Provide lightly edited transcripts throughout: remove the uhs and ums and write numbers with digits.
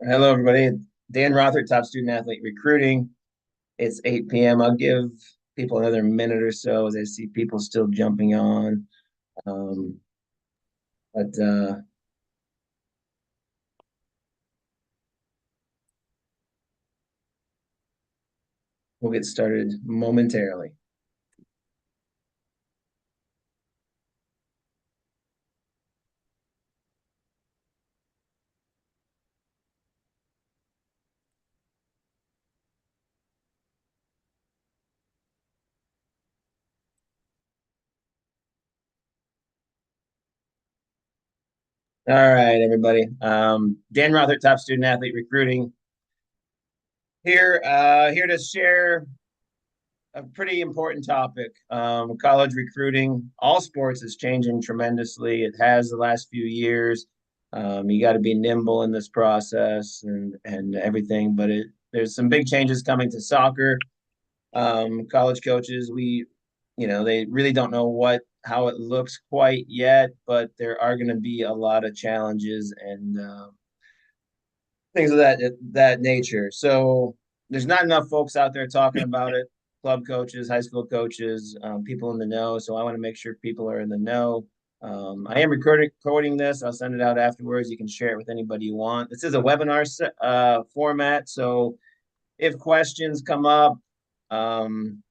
Hello, everybody. Dan Rothert, top student athlete recruiting. It's 8 p.m. I'll give people another minute or so as I see people still jumping on. Um, but we'll get started momentarily. All right, everybody. Dan Rothert, top student athlete recruiting. Here to share a pretty important topic. College recruiting, all sports is changing tremendously. It has the last few years. You got to be nimble in this process and everything, but there's some big changes coming to soccer. College coaches, they really don't know how it looks quite yet, but there are going to be a lot of challenges and things of that nature. So there's not enough folks out there talking about it. Club coaches, high school coaches, people in the know. So I want to make sure people are in the know. I am recording this. I'll send it out afterwards. You can share it with anybody you want. This is a webinar format. So if questions come up, um,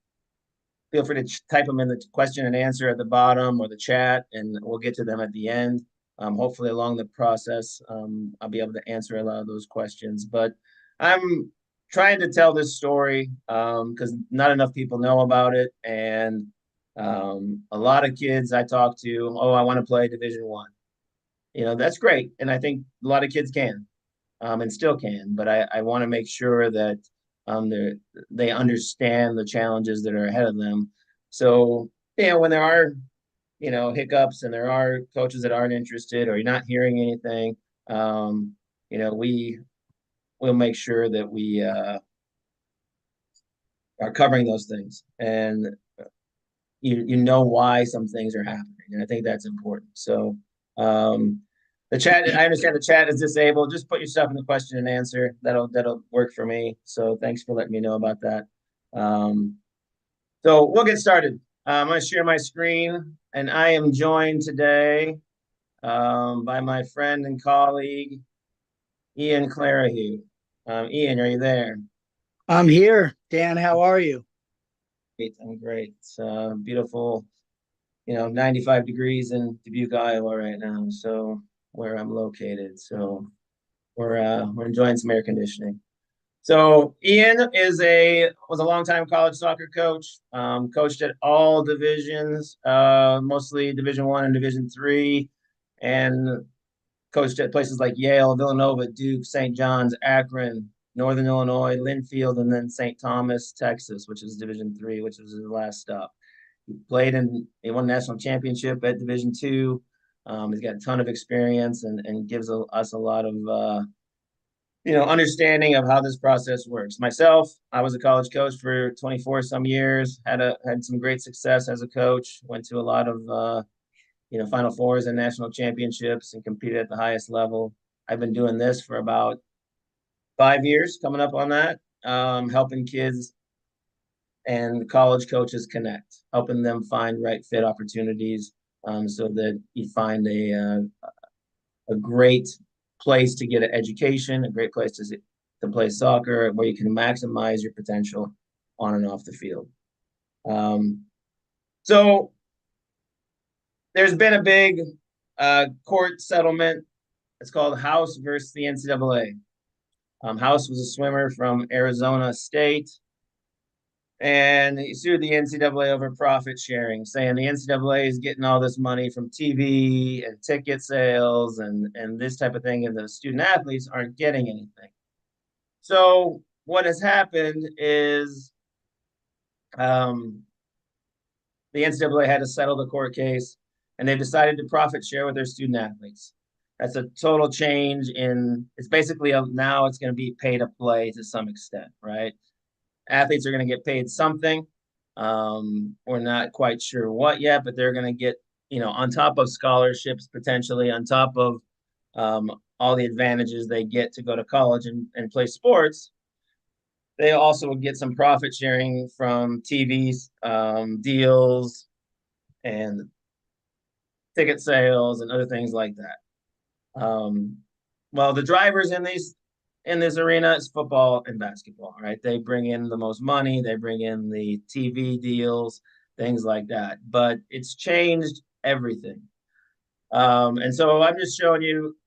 feel free to type them in the question and answer at the bottom or the chat, and we'll get to them at the end. Hopefully, along the process, I'll be able to answer a lot of those questions. But I'm trying to tell this story because not enough people know about it, and a lot of kids I talk to, oh, I want to play Division One. That's great, and I think a lot of kids can and still can. But I want to make sure that they understand the challenges that are ahead of them. So, when there are, hiccups and there are coaches that aren't interested or you're not hearing anything, we'll make sure that we are covering those things. And you know why some things are happening. And I think that's important. So, the chat, I understand the chat is disabled. Just put your stuff in the question and answer. That'll work for me. So thanks for letting me know about that. Um, so we'll get started. I'm going to share my screen, and I am joined today by my friend and colleague, Ian Clarahue. Ian, are you there? I'm here. Dan, how are you? Great, I'm great. It's beautiful, 95 degrees in Dubuque, Iowa right now. So where I'm located. So we're enjoying some air conditioning. So Ian was a longtime college soccer coach. Coached at all divisions, mostly Division One and Division Three, and coached at places like Yale, Villanova, Duke, St. John's, Akron, Northern Illinois, Linfield, and then St. Thomas, Texas, which is Division Three, which was his last stop. He won a national championship at Division Two. He's got a ton of experience and gives us a lot of understanding of how this process works. Myself, I was a college coach for 24 some years, had some great success as a coach, went to a lot of Final Fours and national championships and competed at the highest level. I've been doing this for about 5 years, coming up on that, helping kids and college coaches connect, helping them find right fit opportunities, so that you find a great place to get an education, a great place to play soccer, where you can maximize your potential on and off the field. So there's been a big court settlement. It's called House versus the NCAA. House was a swimmer from Arizona State, and he sued the NCAA over profit sharing, saying the NCAA is getting all this money from TV and ticket sales and this type of thing, and the student athletes aren't getting anything. So what has happened is the NCAA had to settle the court case, and they've decided to profit share with their student athletes. That's a total change it's basically now it's going to be pay to play to some extent, right? Athletes are going to get paid something. We're not quite sure what yet, but they're going to get, on top of scholarships, potentially on top of all the advantages they get to go to college and play sports, they also would get some profit sharing from TV deals and ticket sales and other things like that. Well, the drivers in this arena is football and basketball, right? They bring in the most money, they bring in the TV deals, things like that. But it's changed everything. And so I'm just showing you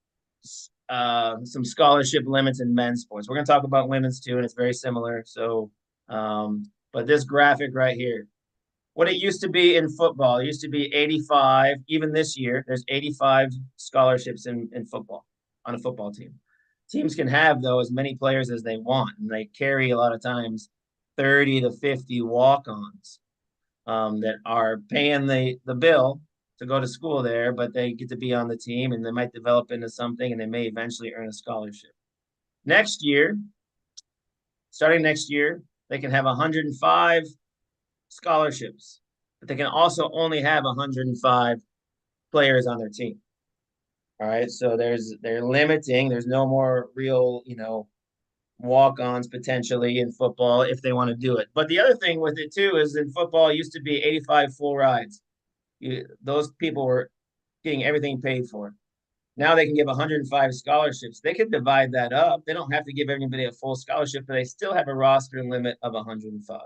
some scholarship limits in men's sports. We're going to talk about women's too, and it's very similar. So, but this graphic right here, what it used to be in football, it used to be 85. Even this year, there's 85 scholarships in football on a football team. Teams can have, though, as many players as they want, and they carry a lot of times 30 to 50 walk-ons that are paying the bill to go to school there, but they get to be on the team and they might develop into something and they may eventually earn a scholarship. Next year, starting next year, they can have 105 scholarships, but they can also only have 105 players on their team. All right, so they're limiting. There's no more real, walk-ons potentially in football if they want to do it. But the other thing with it too is in football, it used to be 85 full rides. Those people were getting everything paid for. Now they can give 105 scholarships. They could divide that up. They don't have to give everybody a full scholarship, but they still have a roster limit of 105.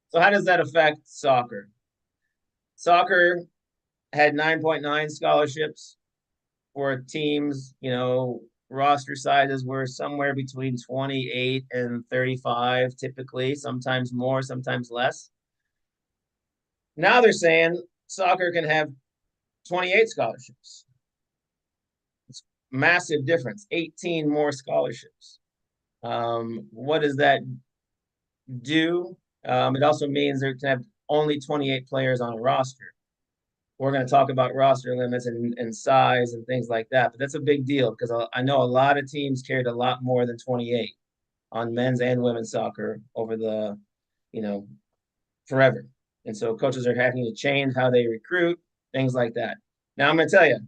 So how does that affect soccer? Soccer had 9.9 scholarships for teams, roster sizes were somewhere between 28 and 35 typically, sometimes more, sometimes less. Now they're saying soccer can have 28 scholarships. It's massive difference, 18 more scholarships. What does that do? It also means they can have only 28 players on a roster. We're going to talk about roster limits and size and things like that, but that's a big deal because I know a lot of teams carried a lot more than 28 on men's and women's soccer over the, forever. And so coaches are having to change how they recruit, things like that. Now I'm going to tell you,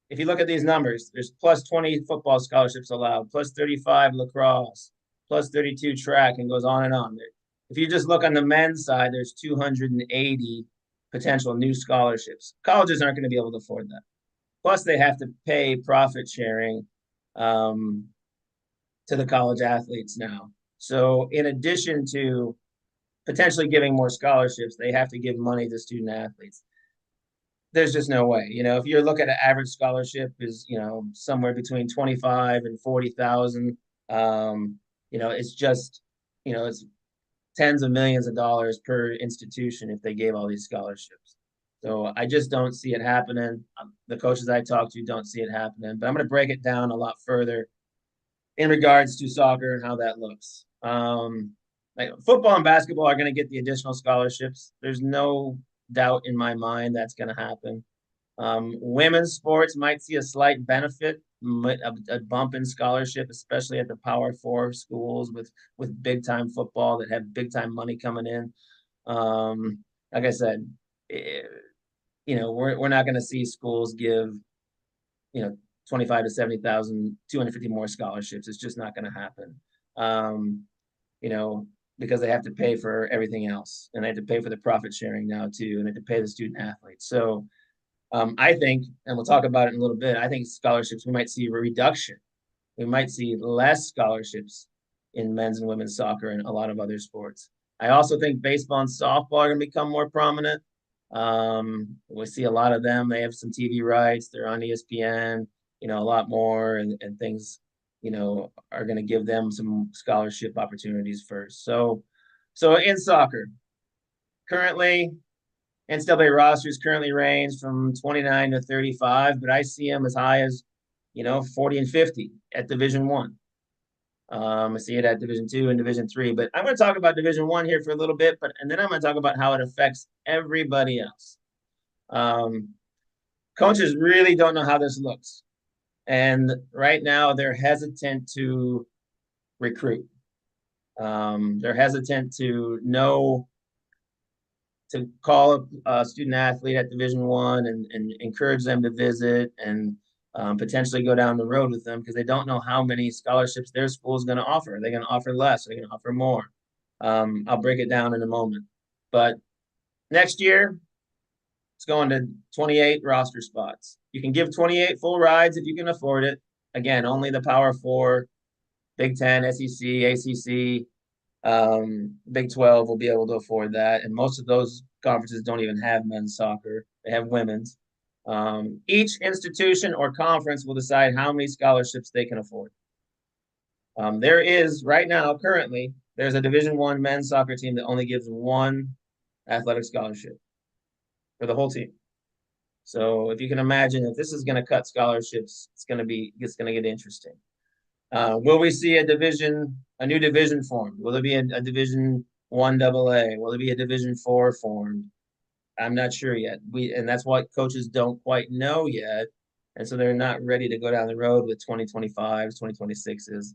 if you look at these numbers, there's plus 20 football scholarships allowed, plus 35 lacrosse, plus 32 track, and goes on and on. If you just look on the men's side, there's 280 potential new scholarships. Colleges aren't going to be able to afford that. Plus, they have to pay profit sharing to the college athletes now. So, in addition to potentially giving more scholarships, they have to give money to student athletes. There's just no way. If you look at an average scholarship is, somewhere between 25 and 40,000. It's just, it's tens of millions of dollars per institution if they gave all these scholarships. So I just don't see it happening. The coaches I talk to don't see it happening, but I'm going to break it down a lot further in regards to soccer and how that looks. Like football and basketball are going to get the additional scholarships. There's no doubt in my mind that's going to happen. Women's sports might see a slight benefit, a bump in scholarship, especially at the Power Four schools with big time football that have big time money coming in. Like I said, we're not going to see schools give 25 to 70,000, 250 more scholarships. It's just not going to happen. Because they have to pay for everything else, and they have to pay for the profit sharing now too, and they have to pay the student athletes. So I think, and we'll talk about it in a little bit, I think scholarships, we might see a reduction. We might see less scholarships in men's and women's soccer and a lot of other sports. I also think baseball and softball are going to become more prominent. We see a lot of them. They have some TV rights. They're on ESPN, a lot more, and things, are going to give them some scholarship opportunities first. So in soccer, currently, NCAA rosters currently range from 29 to 35, but I see them as high as, 40 and 50 at Division One. I see it at Division Two and Division Three, but I'm going to talk about Division One here for a little bit, and then I'm going to talk about how it affects everybody else. Coaches really don't know how this looks, and right now they're hesitant to recruit. They're hesitant to call a student athlete at Division One and encourage them to visit and potentially go down the road with them because they don't know how many scholarships their school is going to offer. Are they going to offer less? Are they going to offer more? I'll break it down in a moment. But next year, it's going to 28 roster spots. You can give 28 full rides if you can afford it. Again, only the Power Four, Big Ten, SEC, ACC, Big 12 will be able to afford that. And most of those conferences don't even have men's soccer, they have women's. Each institution or conference will decide how many scholarships they can afford. There is right now, currently, there's a Division One men's soccer team that only gives one athletic scholarship for the whole team. So if you can imagine, if this is going to cut scholarships, it's going to get interesting. Will we see a new division formed? Will there be a Division One AA? Will there be a Division Four formed? I'm not sure yet. And that's what coaches don't quite know yet, and so they're not ready to go down the road with 2025s, 2026s.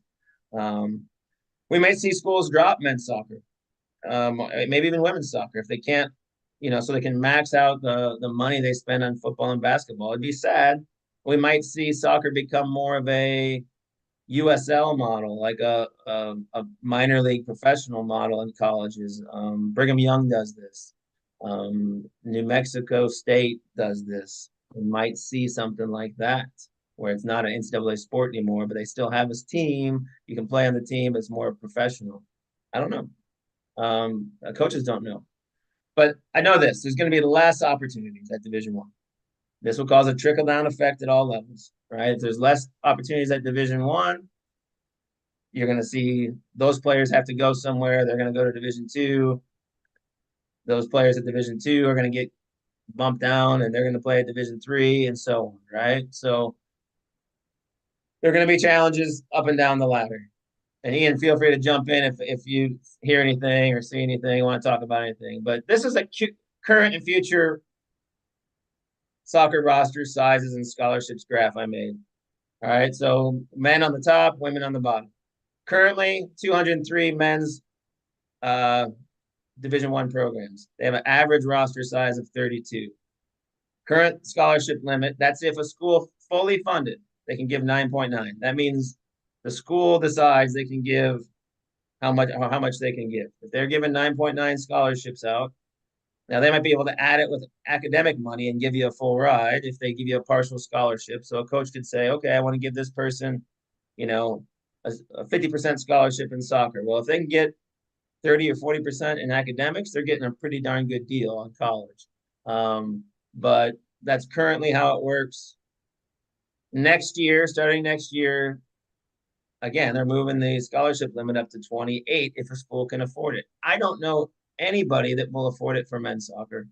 We may see schools drop men's soccer, maybe even women's soccer if they can't, so they can max out the money they spend on football and basketball. It'd be sad. We might see soccer become more of a USL model, like a minor league professional model in colleges. Brigham Young does this. New Mexico State does this. We might see something like that, where it's not an NCAA sport anymore, but they still have this team. You can play on the team. It's more professional. I don't know. Coaches don't know. But I know this. There's going to be less opportunities at Division One. This will cause a trickle-down effect at all levels, right? If there's less opportunities at Division One, you're going to see those players have to go somewhere. They're going to go to Division Two. Those players at Division Two are going to get bumped down, and they're going to play at Division Three, and so on, right? So there are going to be challenges up and down the ladder. And Ian, feel free to jump in if you hear anything or see anything, want to talk about anything. But this is a current and future soccer roster sizes and scholarships graph I made. All right, so men on the top, women on the bottom. Currently, 203 men's Division One programs. They have an average roster size of 32. Current scholarship limit, that's if a school fully funded, they can give 9.9. That means the school decides they can give how much they can give. If they're giving 9.9 scholarships out, now they might be able to add it with academic money and give you a full ride if they give you a partial scholarship. So a coach could say, okay, I want to give this person, a 50% scholarship in soccer. Well, if they can get 30 or 40% in academics, they're getting a pretty darn good deal on college. But that's currently how it works. Starting next year, again, they're moving the scholarship limit up to 28 if a school can afford it. I don't know anybody that will afford it for men's soccer.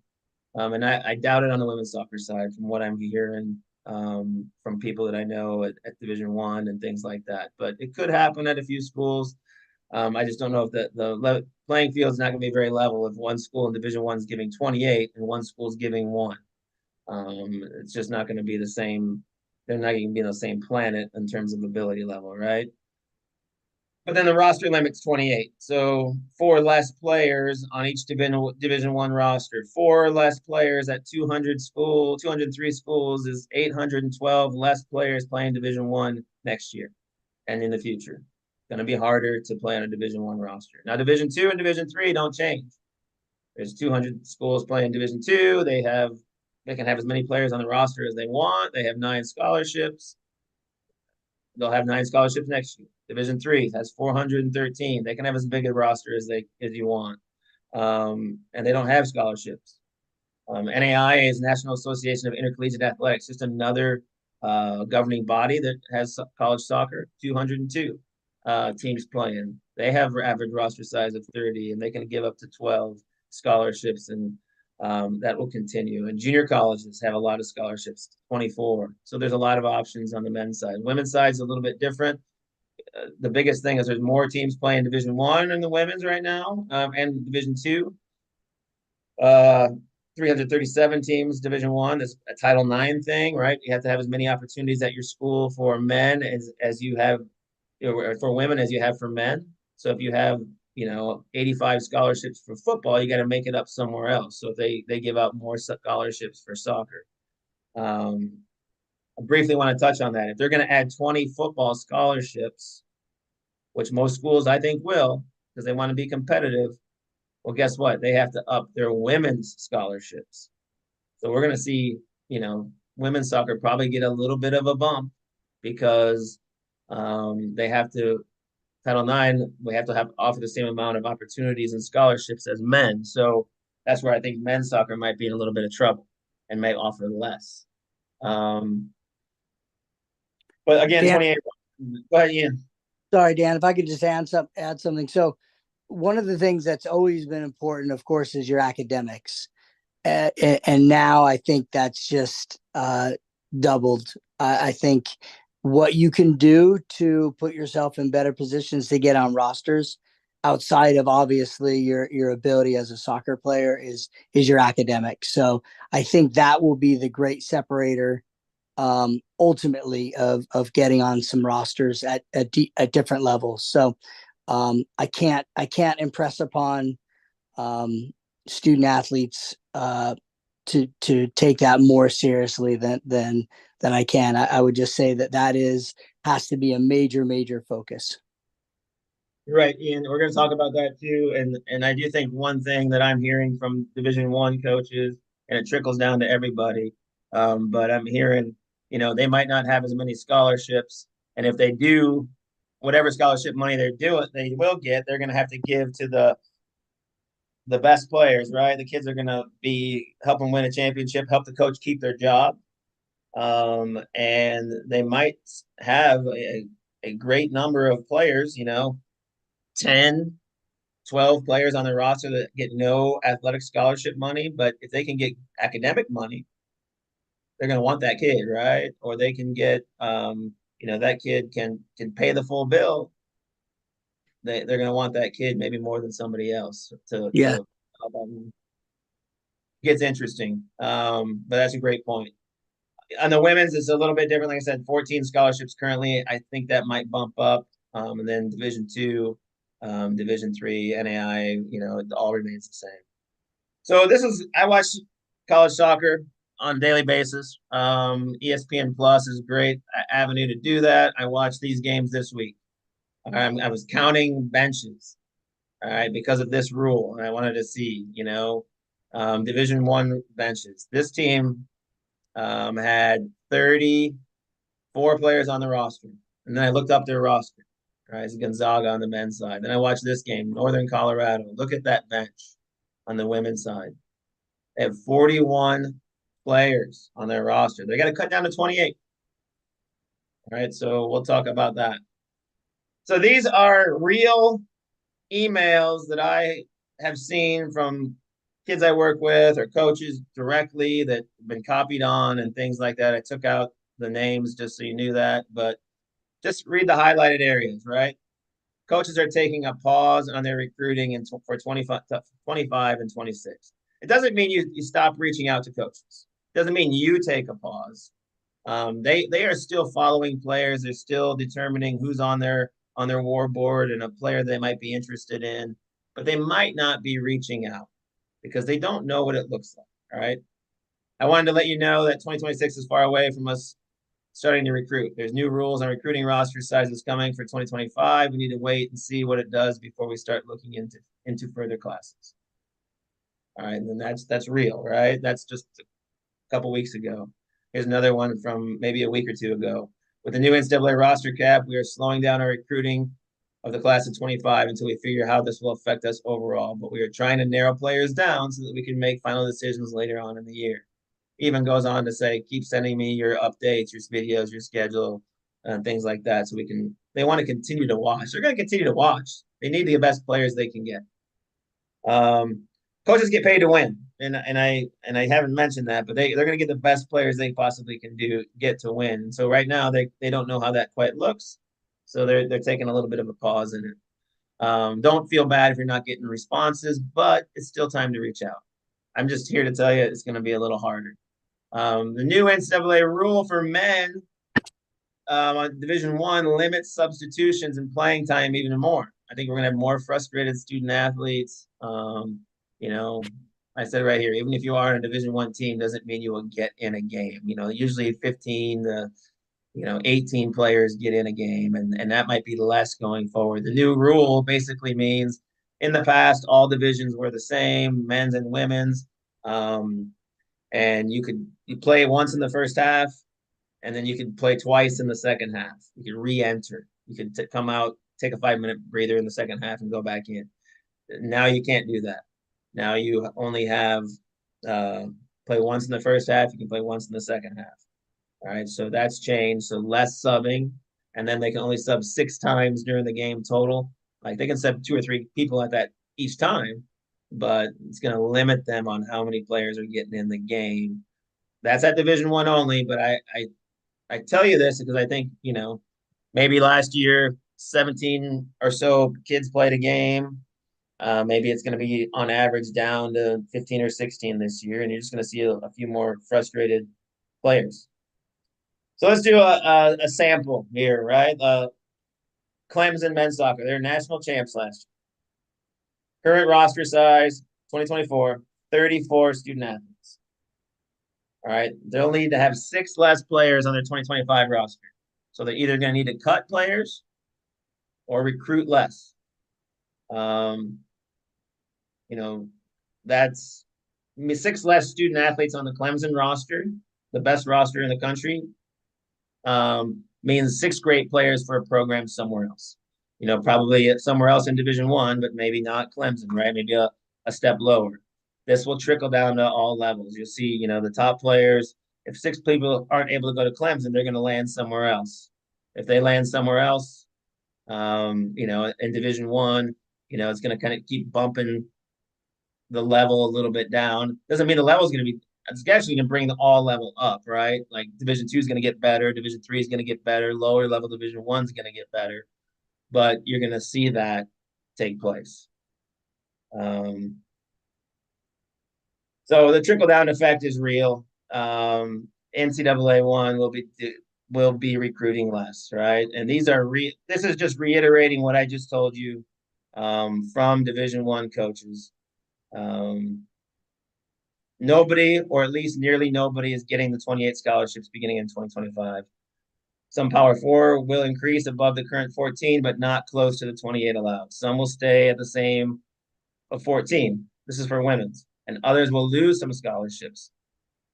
And I doubt it on the women's soccer side from what I'm hearing from people that I know at Division One and things like that. But it could happen at a few schools. I just don't know if the playing field is not going to be very level if one school in Division One is giving 28 and one school is giving 1. It's just not going to be the same. They're not going to be on the same planet in terms of ability level, right? But then the roster limit's 28. So 4 less players on each Division One roster. 4 less players at 203 schools is 812 less players playing Division One next year and in the future. Going to be harder to play on a Division One roster. Now, Division Two and Division Three don't change. There's 200 schools playing Division Two. They can have as many players on the roster as they want. They have 9 scholarships. They'll have 9 scholarships next year. Division Three has 413. They can have as big a roster as you want, and they don't have scholarships. NAIA is National Association of Intercollegiate Athletics, just another governing body that has college soccer. 202 teams playing. They have average roster size of 30, and they can give up to 12 scholarships, and that will continue. And junior colleges have a lot of scholarships, 24. So there's a lot of options on the men's side. Women's side is a little bit different. The biggest thing is there's more teams playing Division One in the women's right now, and Division Two. 337 teams, Division One. That's a Title IX thing, right? You have to have as many opportunities at your school for men as you have, for women as you have for men. So if you have 85 scholarships for football, you got to make it up somewhere else. So if they give out more scholarships for soccer. I briefly want to touch on that. If they're going to add 20 football scholarships, which most schools I think will, because they want to be competitive, well, guess what? They have to up their women's scholarships. So we're going to see, women's soccer probably get a little bit of a bump because they have to Title IX. We have to have offer the same amount of opportunities and scholarships as men. So that's where I think men's soccer might be in a little bit of trouble and may offer less. Um, but again, Dan, 28. Go ahead, Ian. sorry, Dan, if I could just add something. So, one of the things that's always been important, of course, is your academics. And now I think that's just doubled. I think what you can do to put yourself in better positions to get on rosters outside of obviously your ability as a soccer player is your academics. So I think that will be the great separator ultimately of getting on some rosters at different levels. So I can't impress upon um, student athletes to take that more seriously than I can. I would just say that is has to be a major focus. Right, Ian. We're going to talk about that too, and I do think one thing that I'm hearing from Division I coaches, and it trickles down to everybody, but I'm hearing, they might not have as many scholarships, and if they do, whatever scholarship money they will get, they're going to have to give to the best players, right? The kids are going to be helping win a championship, help the coach keep their job, and they might have a great number of players, 10, 12 players on their roster that get no athletic scholarship money, but if they can get academic money, they're going to want that kid, right? Or they can get, that kid can pay the full bill. They're going to want that kid maybe more than somebody else Yeah, to gets interesting. But that's a great point. On the women's, it's a little bit different. Like I said, 14 scholarships currently. I think that might bump up. And then Division II, Division III, NAI, it all remains the same. So I watch college soccer on a daily basis. ESPN Plus is a great avenue to do that. I watched these games this week. I was counting benches, all right, because of this rule, and I wanted to see, Division I benches. This team had 34 players on the roster, and then I looked up their roster. All right, it's Gonzaga on the men's side. Then I watched this game, Northern Colorado. Look at that bench on the women's side. They have 41 players on their roster. They got to cut down to 28. All right, so we'll talk about that. So these are real emails that I have seen from kids I work with or coaches directly that have been copied on and things like that. I took out the names just so you knew that, but just read the highlighted areas, right? Coaches are taking a pause on their recruiting for 25 and 26. It doesn't mean you stop reaching out to coaches. It doesn't mean you take a pause. They are still following players. They're still determining who's on their war board and a player they might be interested in, but they might not be reaching out because they don't know what it looks like. All right. I wanted to let you know that 2026 is far away from us starting to recruit. There's new rules on recruiting roster sizes coming for 2025. We need to wait and see what it does before we start looking into further classes. All right, and then that's real, right? That's just a couple weeks ago. Here's another one from maybe a week or two ago. With the new NCAA roster cap, we are slowing down our recruiting of the class of 25 until we figure how this will affect us overall. But we are trying to narrow players down so that we can make final decisions later on in the year. Even goes on to say, keep sending me your updates, your videos, your schedule, and things like that. So they want to continue to watch. They're going to continue to watch. They need the best players they can get. Um, Coaches get paid to win, and I haven't mentioned that, but they're going to get the best players they possibly can get to win. So right now they don't know how that quite looks, so they're taking a little bit of a pause in it. Don't feel bad if you're not getting responses, but it's still time to reach out. I'm just here to tell you it's going to be a little harder. The new NCAA rule for men on Division I limits substitutions and playing time even more. I think we're going to have more frustrated student athletes. You know, I said right here, even if you are in a Division I team, doesn't mean you will get in a game. Usually 15 to 18 players get in a game, and that might be less going forward. The new rule basically means in the past all divisions were the same, men's and women's, um, and you play once in the first half, and then you could play twice in the second half. You could re-enter. You could come out, take a 5 minute breather in the second half, and go back in. Now you can't do that. Now you only have uh, play once in the first half. You can play once in the second half. All right, so that's changed. So less subbing, and then they can only sub 6 times during the game total. Like they can sub 2 or 3 people at that each time, but it's going to limit them on how many players are getting in the game. That's at Division I only, but I tell you this because I think maybe last year 17 or so kids played a game. Maybe it's going to be on average down to 15 or 16 this year, and you're just going to see a few more frustrated players. So let's do a sample here, right? Clemson men's soccer, they're national champs last year. Current roster size, 2024, 34 student athletes. All right. They'll need to have 6 less players on their 2025 roster. So they're either going to need to cut players or recruit less. Um, you know, that's 6 less student athletes on the Clemson roster, the best roster in the country, means 6 great players for a program somewhere else. Probably somewhere else in Division I, but maybe not Clemson, right? Maybe a step lower. This will trickle down to all levels. You'll see, the top players. If 6 people aren't able to go to Clemson, they're going to land somewhere else. If they land somewhere else, in Division I, it's going to kind of keep bumping the level a little bit down. Doesn't mean the level is going to be. It's actually going to bring the all level up, right? Like Division II is going to get better, Division III is going to get better, lower level Division I is going to get better, but you're going to see that take place. So the trickle down effect is real. NCAA one will be recruiting less, right? And this is just reiterating what I just told you from Division I coaches. Nobody, or at least nearly nobody, is getting the 28 scholarships beginning in 2025. Some Power Four will increase above the current 14, but not close to the 28 allowed. Some will stay at the same of 14. This is for women's, and others will lose some scholarships.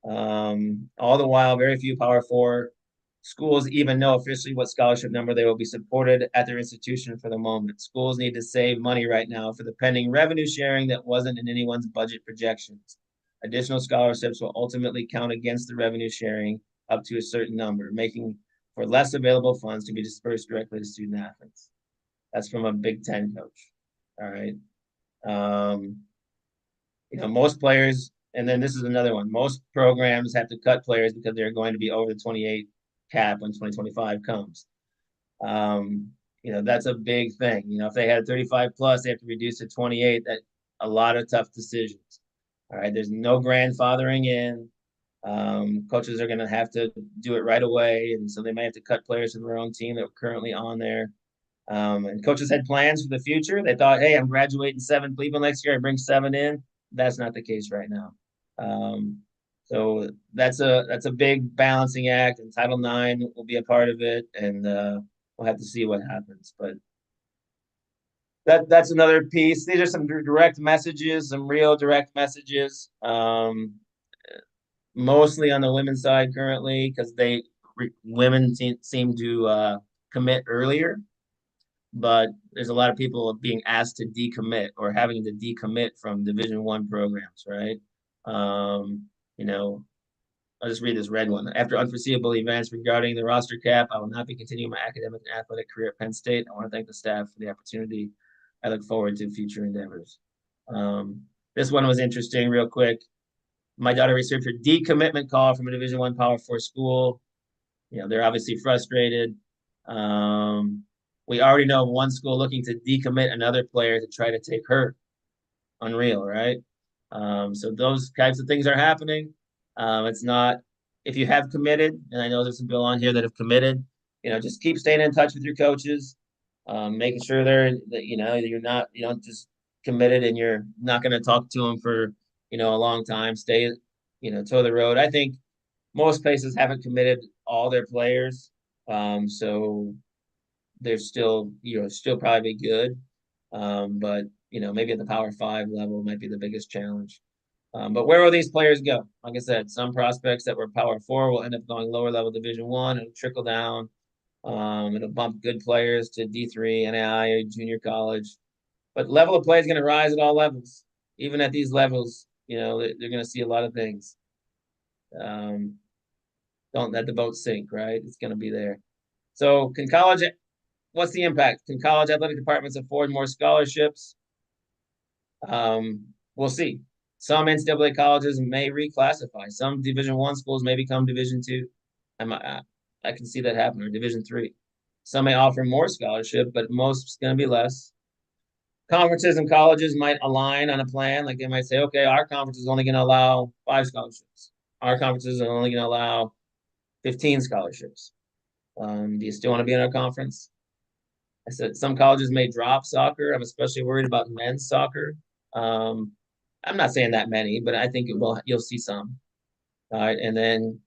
All the while, very few Power Four schools even know officially what scholarship number they will be supported at their institution for the moment. Schools need to save money right now for the pending revenue sharing that wasn't in anyone's budget projections. Additional scholarships will ultimately count against the revenue sharing up to a certain number, making for less available funds to be dispersed directly to student athletes. That's from a Big Ten coach. All right. Most players, and then this is another one. Most programs have to cut players because they're going to be over the 28 cap when 2025 comes. That's a big thing. If they had 35 plus, they have to reduce to 28. That a lot of tough decisions. All right, there's no grandfathering in. Coaches are going to have to do it right away, and so they may have to cut players from their own team that were currently on there. And coaches had plans for the future. They thought, hey, I'm graduating 7 people next year. I bring 7 in. That's not the case right now. So that's a big balancing act, and Title IX will be a part of it, and we'll have to see what happens. But that's another piece. These are some direct messages, some real direct messages. Mostly on the women's side currently because women seem to commit earlier, but there's a lot of people being asked to decommit or having to decommit from Division I programs, right? I'll just read this red one. After unforeseeable events regarding the roster cap, I will not be continuing my academic and athletic career at Penn State. I want to thank the staff for the opportunity. I look forward to future endeavors. This one was interesting, real quick. My daughter received her decommitment call from a Division I Power Four school. They're obviously frustrated. We already know of one school looking to decommit another player to try to take her. Unreal, right? So those types of things are happening. It's not if you have committed, and I know there's some people on here that have committed. Just keep staying in touch with your coaches, making sure they're that you're not you don't just committed and you're not going to talk to them for a long time, stay, toe the road. I think most places haven't committed all their players. So they're still, still probably good. But maybe at the Power Five level might be the biggest challenge. But where will these players go? Like I said, some prospects that were Power Four will end up going lower level Division One. It'll trickle down. It'll bump good players to D3, NAI, junior college. But level of play is going to rise at all levels. Even at these levels, they're going to see a lot of things. Um, don't let the boat sink, right? It's going to be there. So, what's the impact? Can college athletic departments afford more scholarships? We'll see. Some NCAA colleges may reclassify. Some Division One schools may become Division Two. I can see that happen, or Division Three. Some may offer more scholarship, but most is going to be less. Conferences and colleges might align on a plan. Like they might say, okay, our conference is only going to allow 5 scholarships. Our conferences are only going to allow 15 scholarships. Do you still want to be in our conference? I said some colleges may drop soccer. I'm especially worried about men's soccer. Um, I'm not saying that many, but I think you'll see some. All right. And then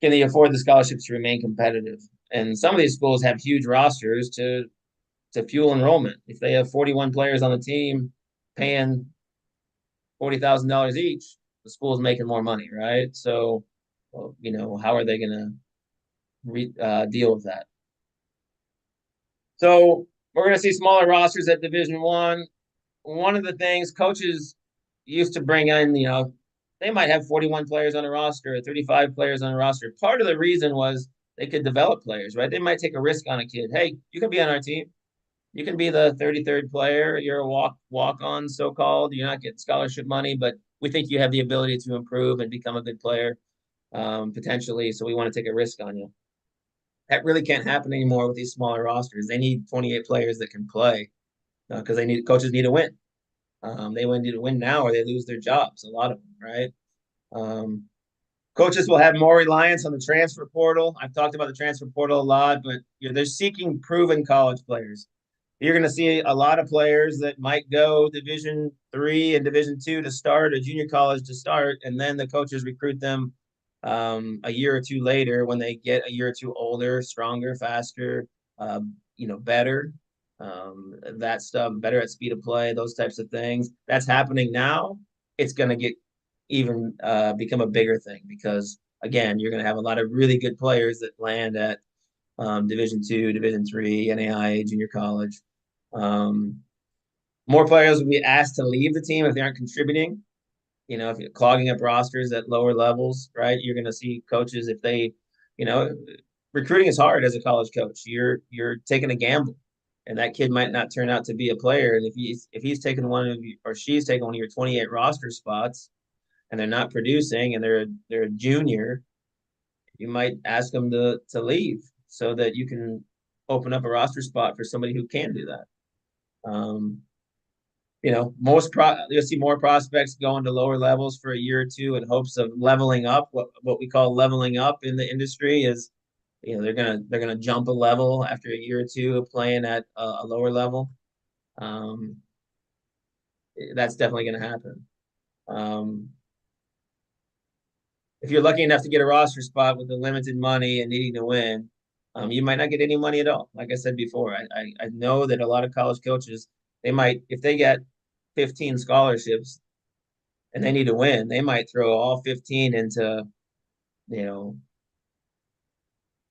can they afford the scholarships to remain competitive? And some of these schools have huge rosters to fuel enrollment. If they have 41 players on the team paying $40,000 each, the school's making more money, right? So, well, how are they going to deal with that? So we're going to see smaller rosters at Division One. One of the things coaches used to bring in, they might have 41 players on a roster or 35 players on a roster. Part of the reason was they could develop players, right? They might take a risk on a kid. Hey, you can be on our team. You can be the 33rd player. You're a walk on, so called. You're not getting scholarship money, but we think you have the ability to improve and become a good player, potentially. So we want to take a risk on you. That really can't happen anymore with these smaller rosters. They need 28 players that can play because coaches need to win. They need to win now or they lose their jobs. A lot of them, right? Um, Coaches will have more reliance on the transfer portal. I've talked about the transfer portal a lot, but they're seeking proven college players. You're going to see a lot of players that might go Division 3 and Division 2 to start, or junior college to start, and then the coaches recruit them a year or two later when they get a year or two older, stronger, faster, better. That stuff, better at speed of play, those types of things. That's happening now. It's going to get even become a bigger thing because again, you're going to have a lot of really good players that land at Division 2, Division 3, NAIA, junior college. More players will be asked to leave the team if they aren't contributing. If you're clogging up rosters at lower levels, right? You're going to see coaches if they, you know, recruiting is hard as a college coach. You're taking a gamble, and that kid might not turn out to be a player. And if he's taking one of you or she's taking one of your 28 roster spots, and they're not producing, and they're a junior, you might ask them to leave so that you can open up a roster spot for somebody who can do that. Um, you'll see more prospects going to lower levels for a year or two in hopes of leveling up. What we call leveling up in the industry is, they're gonna jump a level after a year or two of playing at a lower level. Um, that's definitely going to happen. Um, if you're lucky enough to get a roster spot with the limited money and needing to win, you might not get any money at all. Like I said before, I know that a lot of college coaches, they might, if they get 15 scholarships and they need to win, they might throw all 15 into, you know,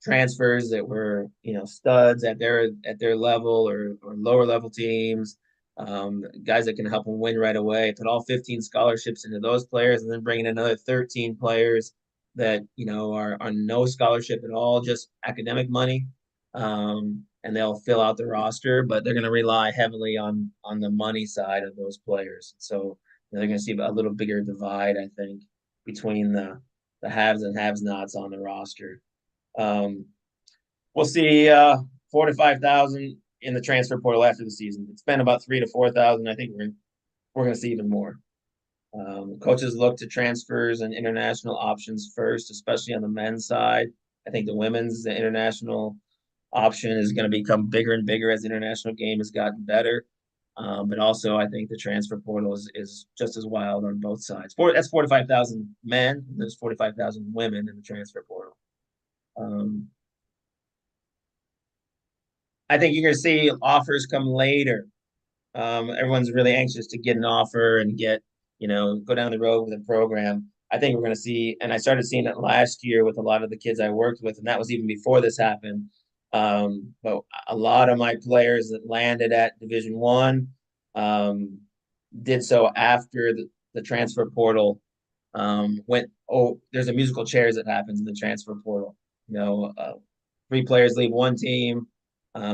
transfers that were, studs at their level or lower level teams, guys that can help them win right away. Put all 15 scholarships into those players, and then bring in another 13 players that are no scholarship at all, just academic money, and they'll fill out the roster, but they're going to rely heavily on the money side of those players. So they're going to see a little bigger divide, I think, between the haves and have-nots on the roster. Um, we'll see 4 to 5 thousand in the transfer portal after the season. It's been about 3 to 4 thousand. I think we're going to see even more. Coaches look to transfers and international options first, especially on the men's side. I think the international option is going to become bigger and bigger as the international game has gotten better. But also, I think the transfer portal is just as wild on both sides. That's 45,000 men. And there's 45,000 women in the transfer portal. Um, I think you're going to see offers come later. Everyone's really anxious to get an offer and go down the road with a program. I think we're going to see, and I started seeing it last year with a lot of the kids I worked with, and that was even before this happened. But a lot of my players that landed at Division One did so after the transfer portal went. Oh, there's a musical chairs that happens in the transfer portal. You know, three players leave one team,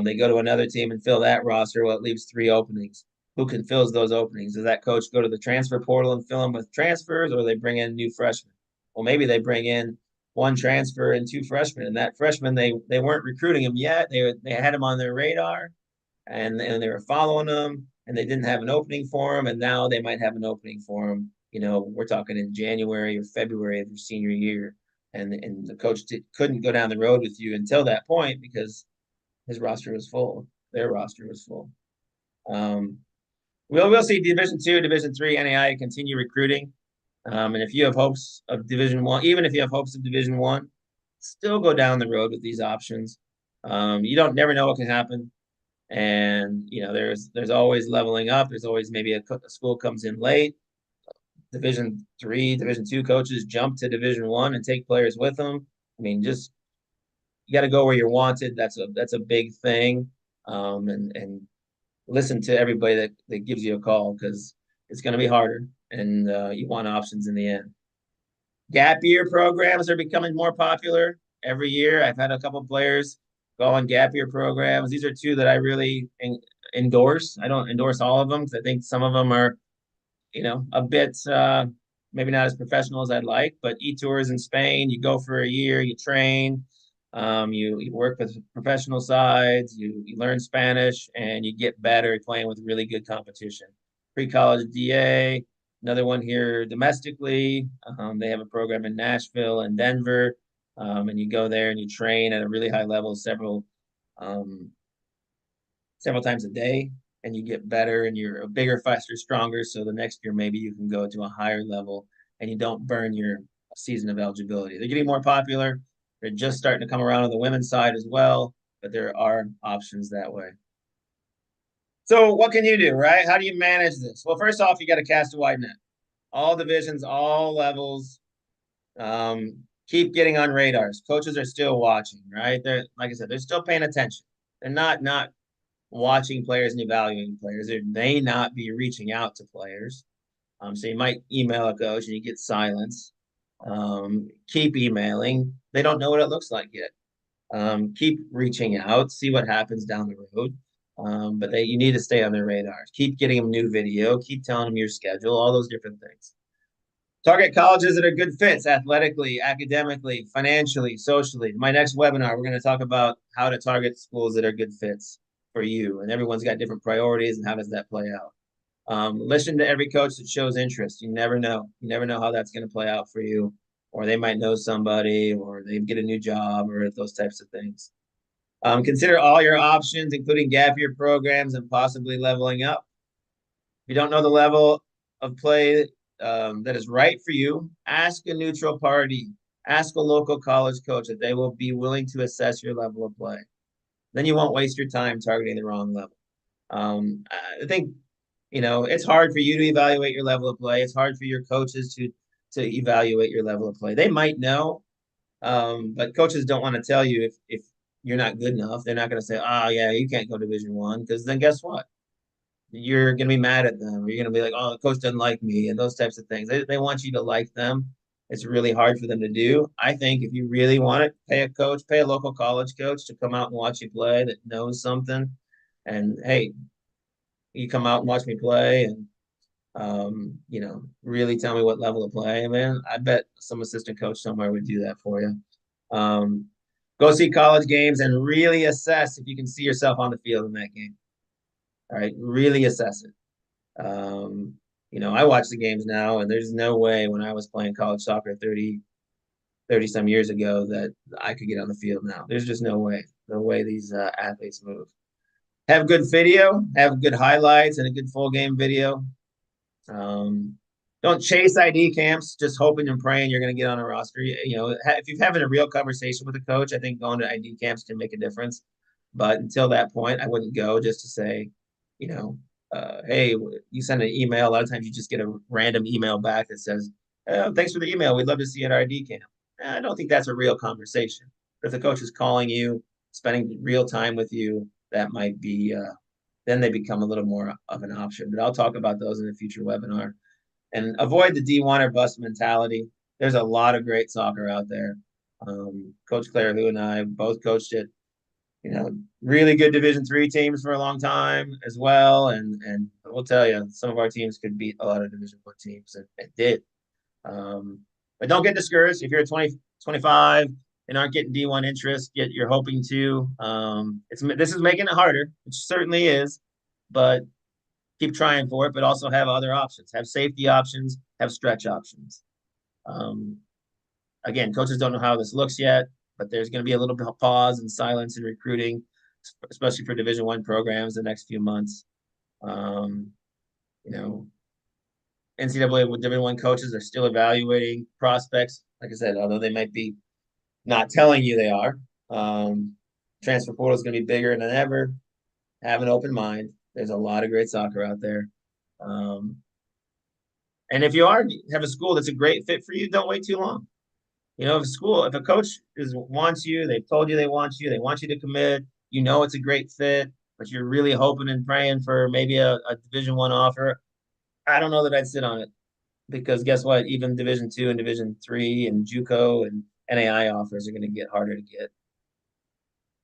they go to another team and fill that roster. Well, it leaves three openings. Who can fill those openings? Does that coach go to the transfer portal and fill them with transfers, or they bring in new freshmen? Well, maybe they bring in one transfer and two freshmen, and that freshman they weren't recruiting him yet. They had him on their radar, and they were following him, and they didn't have an opening for him, and now they might have an opening for him. We're talking in January or February of your senior year, and the coach couldn't go down the road with you until that point because his roster was full. Their roster was full. Um, we'll see Division Two, Division Three, NAI continue recruiting. And if you have hopes of Division One, even if you have hopes of Division One, still go down the road with these options. You don't never know what can happen, and there's always leveling up. There's always maybe a school comes in late. Division Three, Division Two coaches jump to Division One and take players with them. I mean, just you got to go where you're wanted. That's a big thing, and listen to everybody that gives you a call because it's going to be harder, and you want options in the end. Gap year programs are becoming more popular every year. I've had a couple players go on gap year programs. These are two that I really endorse. I don't endorse all of them because I think some of them are a bit maybe not as professional as I'd like, but e-tours in Spain, you go for a year, you train, you work with professional sides, you learn Spanish, and you get better at playing with really good competition. Pre-college DA, another one here domestically. They have a program in Nashville and Denver, and you go there and you train at a really high level um, several times a day, and you get better and you're a bigger, faster, stronger. So the next year, maybe you can go to a higher level and you don't burn your season of eligibility. They're getting more popular. They're just starting to come around on the women's side as well, but there are options that way. So what can you do, right? How do you manage this? Well, first off, you got to cast a wide net. All divisions, all levels. Keep getting on radars. Coaches are still watching, right? They're like I said, they're still paying attention. They're not watching players and evaluating players. They may not be reaching out to players. So you might email a coach and you get silence. Keep emailing. They don't know what it looks like yet. Keep reaching out, see what happens down the road. But you need to stay on their radars. Keep getting them new video. Keep telling them your schedule, all those different things. Target colleges that are good fits athletically, academically, financially, socially. My next webinar, we're going to talk about how to target schools that are good fits for you. And everyone's got different priorities, and how does that play out? Listen to every coach that shows interest. You never know. You never know how that's going to play out for you. Or they might know somebody, or they get a new job, or those types of things. Consider all your options, including gap year programs and possibly leveling up. If you don't know the level of play that is right for you, ask a neutral party, ask a local college coach if they will be willing to assess your level of play. Then you won't waste your time targeting the wrong level. I think it's hard for you to evaluate your level of play. It's hard for your coaches to evaluate your level of play. They might know, but coaches don't want to tell you if you're not good enough. They're not going to say, "Oh yeah, you can't go Division One," because then guess what? You're going to be mad at them, or you're going to be like, "Oh, the coach doesn't like me," and those types of things. They want you to like them. It's really hard for them to do. I think if you really want it, pay a local college coach to come out and watch you play that knows something. And hey, you come out and watch me play, and really tell me what level of play I'm in. I bet some assistant coach somewhere would do that for you. Go see college games and really assess if you can see yourself on the field in that game. All right, really assess it. I watch the games now, and there's no way when I was playing college soccer 30 some years ago that I could get on the field now. There's just no way these athletes move. Have good video, have good highlights and a good full game video. Um, don't chase ID camps, just hoping and praying you're going to get on a roster. If you're having a real conversation with a coach, I think going to ID camps can make a difference. But until that point, I wouldn't go just to say, you know, hey, you send an email. A lot of times you just get a random email back that says, oh, thanks for the email. We'd love to see you at our ID camp. I don't think that's a real conversation. But if the coach is calling you, spending real time with you, that might be then they become a little more of an option. But I'll talk about those in a future webinar. And avoid the D1 or bust mentality. There's a lot of great soccer out there. Coach Claire, who and I both coached it, really good Division III teams for a long time as well. And we'll tell you, some of our teams could beat a lot of Division I teams, and did. But don't get discouraged if you're 20, 25 and aren't getting D1 interest, yet you're hoping to. This is making it harder, which certainly is, but keep trying for it, but also have other options, have safety options, have stretch options. Um, again, coaches don't know how this looks yet, but there's going to be a little bit of pause and silence in recruiting, especially for Division I programs the next few months. Um, you know, NCAA with Division I coaches are still evaluating prospects. Like I said, although they might be not telling you they are, transfer portal is going to be bigger than ever. Have an open mind. There's a lot of great soccer out there. Um, And if you have a school that's a great fit for you, don't wait too long. If a coach wants you, they've told you they want you to commit. It's a great fit, but you're really hoping and praying for maybe a Division I offer. I don't know that I'd sit on it because guess what? Even Division II and Division III and JUCO and NAI offers are going to get harder to get.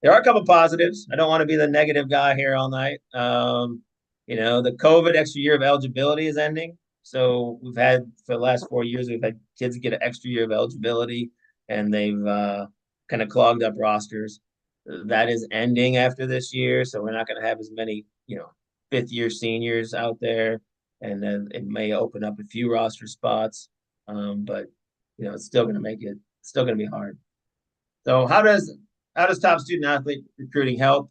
There are a couple positives. I don't want to be the negative guy here all night. The COVID extra year of eligibility is ending. So we've had for the last 4 years, we've had kids get an extra year of eligibility, and they've kind of clogged up rosters. That is ending after this year, so we're not going to have as many, fifth year seniors out there, and then it may open up a few roster spots. But it's still going to make it still going to be hard. So how does top student athlete recruiting help?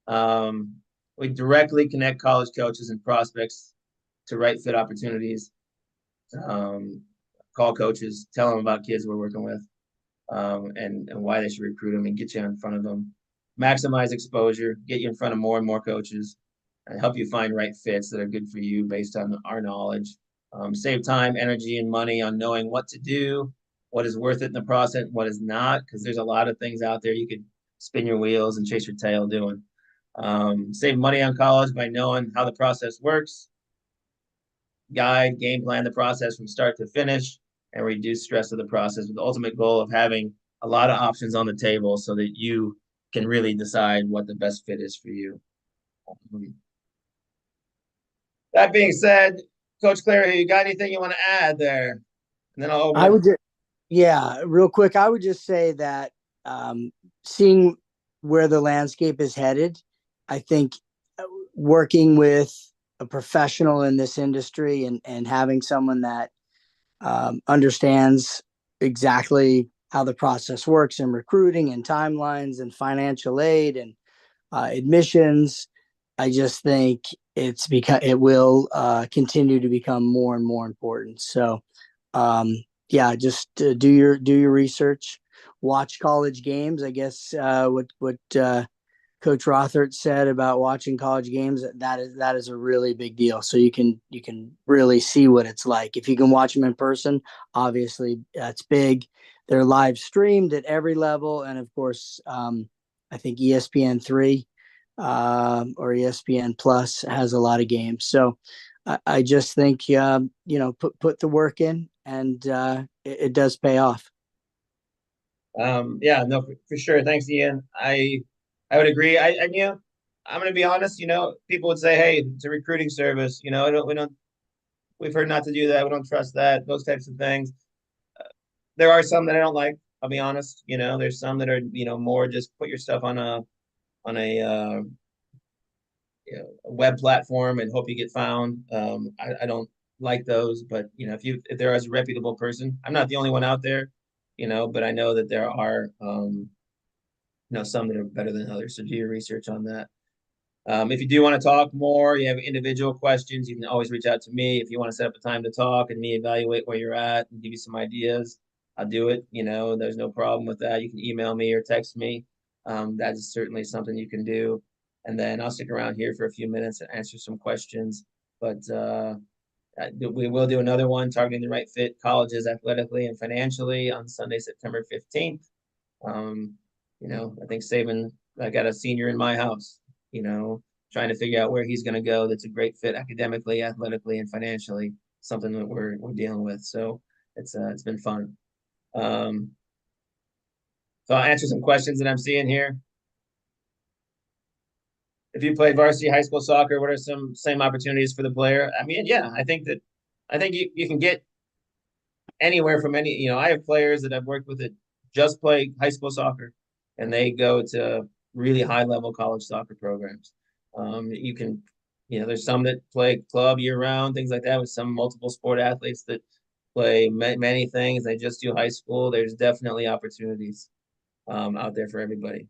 Um, we directly connect college coaches and prospects to right fit opportunities. Um, Call coaches, tell them about kids we're working with, and why they should recruit them, and get you in front of them. Maximize exposure, get you in front of more and more coaches, and help you find right fits that are good for you based on our knowledge. Save time, energy, and money on knowing what to do, what is worth it in the process, what is not, because there's a lot of things out there you could spin your wheels and chase your tail doing. Save money on college by knowing how the process works, guide, game plan the process from start to finish, and reduce stress of the process with the ultimate goal of having a lot of options on the table so that you can really decide what the best fit is for you. That being said, Coach Clary, you got anything you want to add there? And then I'll open I up. would just, yeah, real quick, I would just say that seeing where the landscape is headed, I think working with a professional in this industry and having someone that understands exactly how the process works in recruiting and timelines and financial aid and admissions, I just think it will continue to become more and more important. So, yeah, just do your research, watch college games. I guess what Coach Rothert said about watching college games, that is a really big deal. So you can really see what it's like. If you can watch them in person, obviously that's big. They're live streamed at every level, and of course, I think ESPN3 or ESPN Plus has a lot of games. So I just think put the work in, and it does pay off. Yeah, no, for sure. Thanks, Ian. I would agree. I'm going to be honest. People would say, "Hey, it's a recruiting service." We've heard not to do that. We don't trust that. Those types of things. There are some that I don't like. I'll be honest. There's some that are more just put your stuff on a web platform and hope you get found. I don't like those, but if there is a reputable person, I'm not the only one out there. But I know that there are some that are better than others. So do your research on that. If you do want to talk more, you have individual questions, you can always reach out to me. If you want to set up a time to talk and me evaluate where you're at and give you some ideas, I'll do it. There's no problem with that. You can email me or text me. That is certainly something you can do. And then I'll stick around here for a few minutes and answer some questions. But we will do another one targeting the right fit colleges athletically and financially on Sunday, September 15th. Um, I think I got a senior in my house, trying to figure out where he's going to go. That's a great fit academically, athletically, and financially, something that we're dealing with. So it's been fun. Um, so I'll answer some questions that I'm seeing here. If you played varsity high school soccer, what are some same opportunities for the player? I mean, yeah, I think you can get anywhere from I have players that I've worked with that just play high school soccer and they go to really high level college soccer programs. You can, there's some that play club year round, things like that, with some multiple sport athletes that play many things. They just do high school. There's definitely opportunities out there for everybody.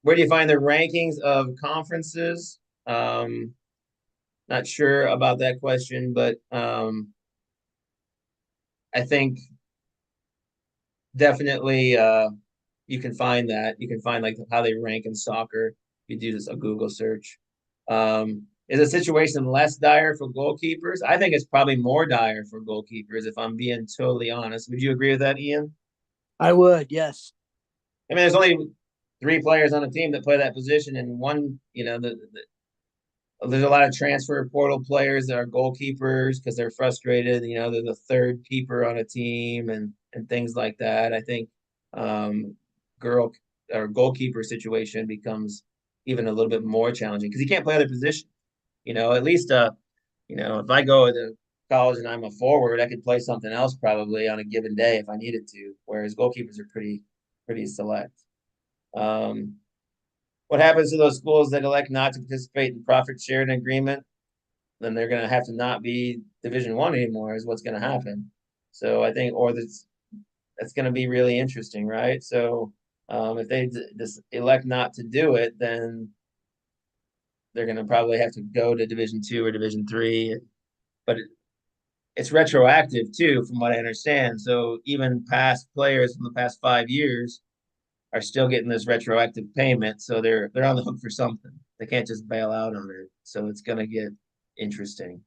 Where do you find the rankings of conferences? Not sure about that question, but I think definitely you can find that. You can find like how they rank in soccer. You do just a Google search. Is the situation less dire for goalkeepers? I think it's probably more dire for goalkeepers, if I'm being totally honest. Would you agree with that, Ian? I would, yes. I mean, there's only three players on a team that play that position, and one, there's a lot of transfer portal players that are goalkeepers because they're frustrated. They're the third keeper on a team and things like that. I think girl or goalkeeper situation becomes even a little bit more challenging because you can't play other positions. At least if I go to college and I'm a forward, I could play something else probably on a given day if I needed to. Whereas goalkeepers are pretty select. Um, what happens to those schools that elect not to participate in profit sharing agreement? Then they're going to have to not be Division 1 anymore. Is what's going to happen. So I think, or that's going to be really interesting, right? So if they just elect not to do it, then they're going to probably have to go to Division 2 or Division 3. But it's retroactive too, from what I understand. So even past players from the past 5 years are still getting this retroactive payment, so they're on the hook for something. They can't just bail out on it. So it's going to get interesting.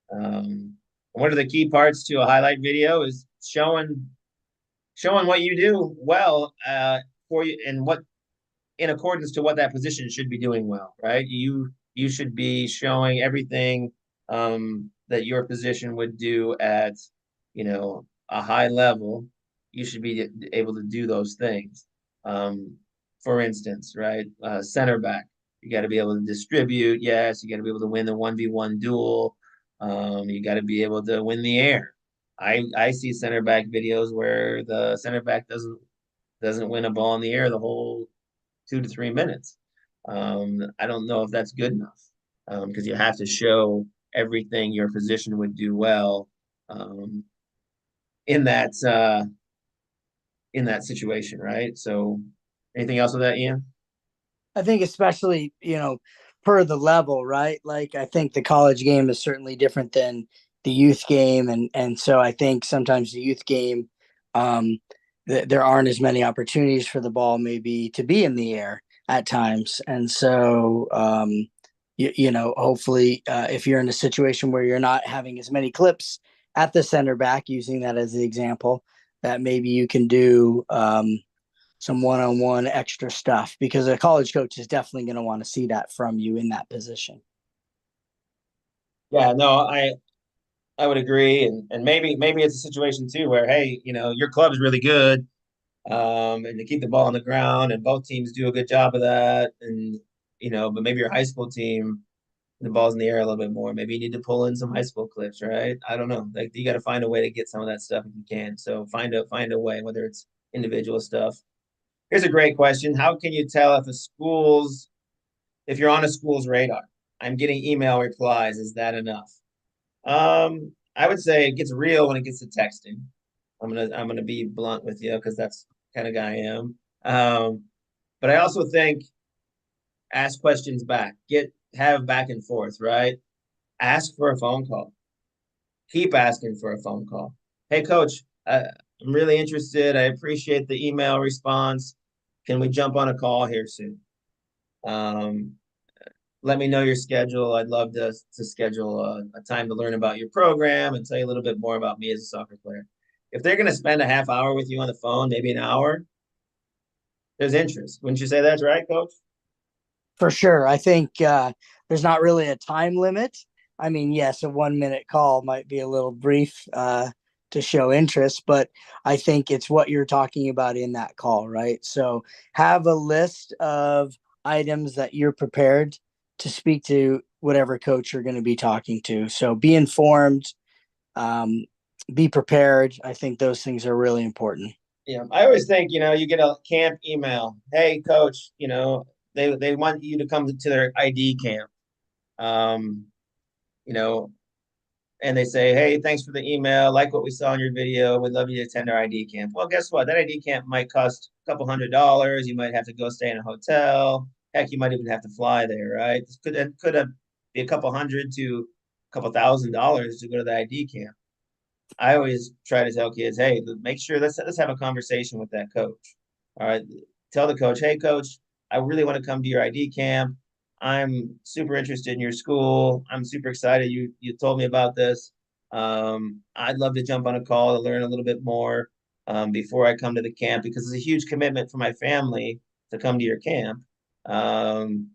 One of the key parts to a highlight video is showing what you do well for you and what in accordance to what that position should be doing well, right? You should be showing everything that your position would do at a high level. You should be able to do those things. For instance, right, center back, you got to be able to distribute. Yes, you got to be able to win the 1v1 duel. You got to be able to win the air. I see center back videos where the center back doesn't win a ball in the air the whole 2 to 3 minutes. I don't know if that's good enough because you have to show everything your position would do well um, in that in that situation, right? So, anything else with that, Ian? I think especially, per the level, right? Like I think the college game is certainly different than the youth game. And so I think sometimes the youth game, um, there aren't as many opportunities for the ball maybe to be in the air at times. And so, hopefully if you're in a situation where you're not having as many clips at the center back, using that as the example, that maybe you can do, some one-on-one extra stuff because a college coach is definitely going to want to see that from you in that position. Yeah, no, I would agree, and maybe it's a situation too where hey, your club's really good, and to keep the ball on the ground, and both teams do a good job of that, and but maybe your high school team the ball's in the air a little bit more. Maybe you need to pull in some high school clips, right? I don't know. Like you got to find a way to get some of that stuff if you can. So find a way, whether it's individual stuff. Here's a great question: how can you tell if you're on a school's radar? I'm getting email replies. Is that enough? I would say it gets real when it gets to texting. I'm gonna be blunt with you because that's the kind of guy I am. But I also think ask questions back, have back and forth, right? Ask for a phone call. Keep asking for a phone call. Hey, coach, I'm really interested. I appreciate the email response. Can we jump on a call here soon? Um, Let me know your schedule. I'd love to schedule a time to learn about your program and tell you a little bit more about me as a soccer player. If they're going to spend a half hour with you on the phone, maybe an hour, there's interest. Wouldn't you say that's right, coach? For sure. I think there's not really a time limit. I mean, yes, a 1 minute call might be a little brief to show interest, but I think it's what you're talking about in that call, right? So have a list of items that you're prepared to speak to whatever coach you're going to be talking to. So be informed, um, be prepared. I think those things are really important. Yeah, I always think, you get a camp email. Hey, coach, they want you to come to their ID camp. Um, you know, and they say, hey, thanks for the email. Like what we saw in your video. We'd love you to attend our ID camp. Well, guess what? That ID camp might cost a couple $100s. You might have to go stay in a hotel. Heck, you might even have to fly there, right? This could be a couple hundred to a couple $1,000s to go to the ID camp. I always try to tell kids, hey, make sure let's have a conversation with that coach. All right. Tell the coach, hey coach, I really want to come to your ID camp. I'm super interested in your school. I'm super excited you told me about this. I'd love to jump on a call to learn a little bit more before I come to the camp because it's a huge commitment for my family to come to your camp. Um,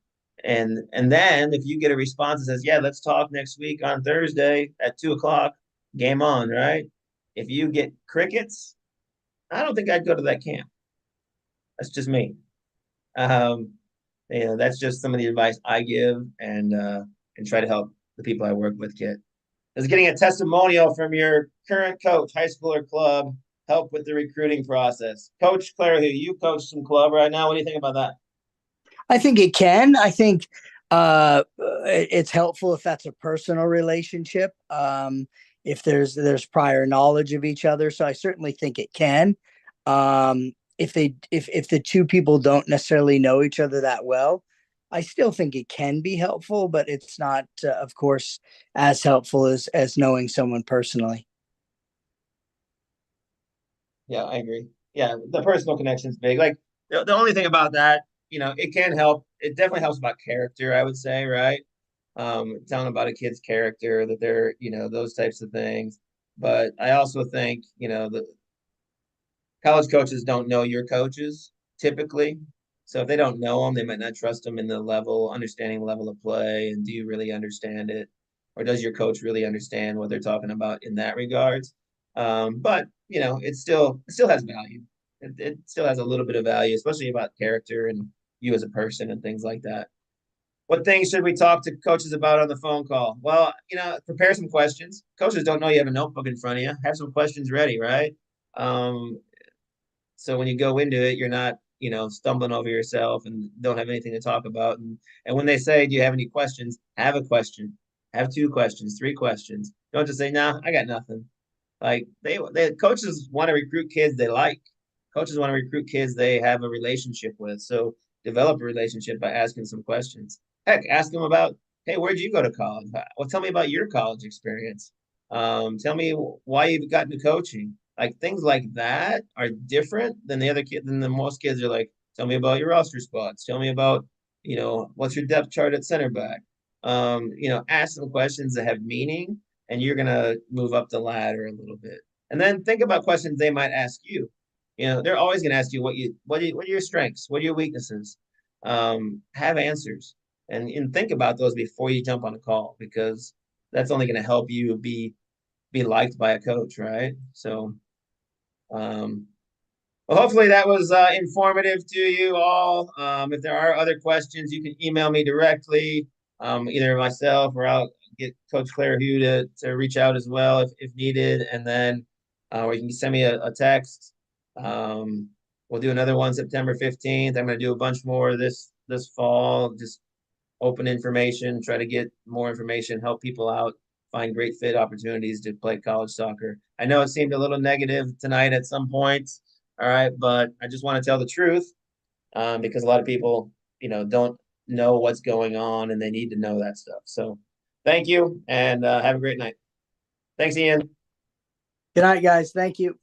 and then if you get a response that says, yeah, let's talk next week on Thursday at 2 o'clock, game on, right? If you get crickets, I don't think I'd go to that camp. That's just me. Um, that's just some of the advice I give and try to help the people I work with get. Does getting a testimonial from your current coach, high school or club, help with the recruiting process? Coach Claire, who you coach some club right now, what do you think about that? I think it can. I think it's helpful if that's a personal relationship. If there's prior knowledge of each other, so I certainly think it can. If the two people don't necessarily know each other that well, I still think it can be helpful, but it's not, of course, as helpful as knowing someone personally. Yeah, I agree. Yeah, the personal connection is big. Like the only thing about that, it can help. It definitely helps about character, I would say, right? Telling about a kid's character that they're, those types of things. But I also think, the college coaches don't know your coaches typically. So if they don't know them, they might not trust them in the understanding level of play. And do you really understand it? Or does your coach really understand what they're talking about in that regards? But it still has value. It still has a little bit of value, especially about character and you as a person and things like that. What things should we talk to coaches about on the phone call? Well, prepare some questions. Coaches don't know you have a notebook in front of you. Have some questions ready, right? Um, so when you go into it, you're not, stumbling over yourself and don't have anything to talk about. And when they say, do you have any questions? Have a question. Have two questions, three questions. Don't just say, nah, I got nothing. Like they coaches want to recruit kids they like. Coaches want to recruit kids they have a relationship with. So develop a relationship by asking some questions. Heck, ask them about, hey, where'd you go to college? Well, tell me about your college experience. Tell me why you've gotten to coaching. Like things like that are different than the other kid than the most kids are like, tell me about your roster spots. Tell me about, what's your depth chart at center back. Ask some questions that have meaning and you're gonna move up the ladder a little bit. And then think about questions they might ask you. They're always gonna ask you what are your strengths, what are your weaknesses. Have answers and think about those before you jump on a call because that's only gonna help you be liked by a coach, right? So, um, well, hopefully that was informative to you all. If there are other questions, you can email me directly, either myself or I'll get Coach Claire Hugh to reach out as well if needed. And then or you can send me a text. Um, we'll do another one September 15th. I'm going to do a bunch more this fall, just open information, try to get more information, help people out, find great fit opportunities to play college soccer. I know it seemed a little negative tonight at some points. All right, but I just want to tell the truth. because a lot of people, don't know what's going on and they need to know that stuff. So thank you and have a great night. Thanks, Ian. Good night, guys. Thank you.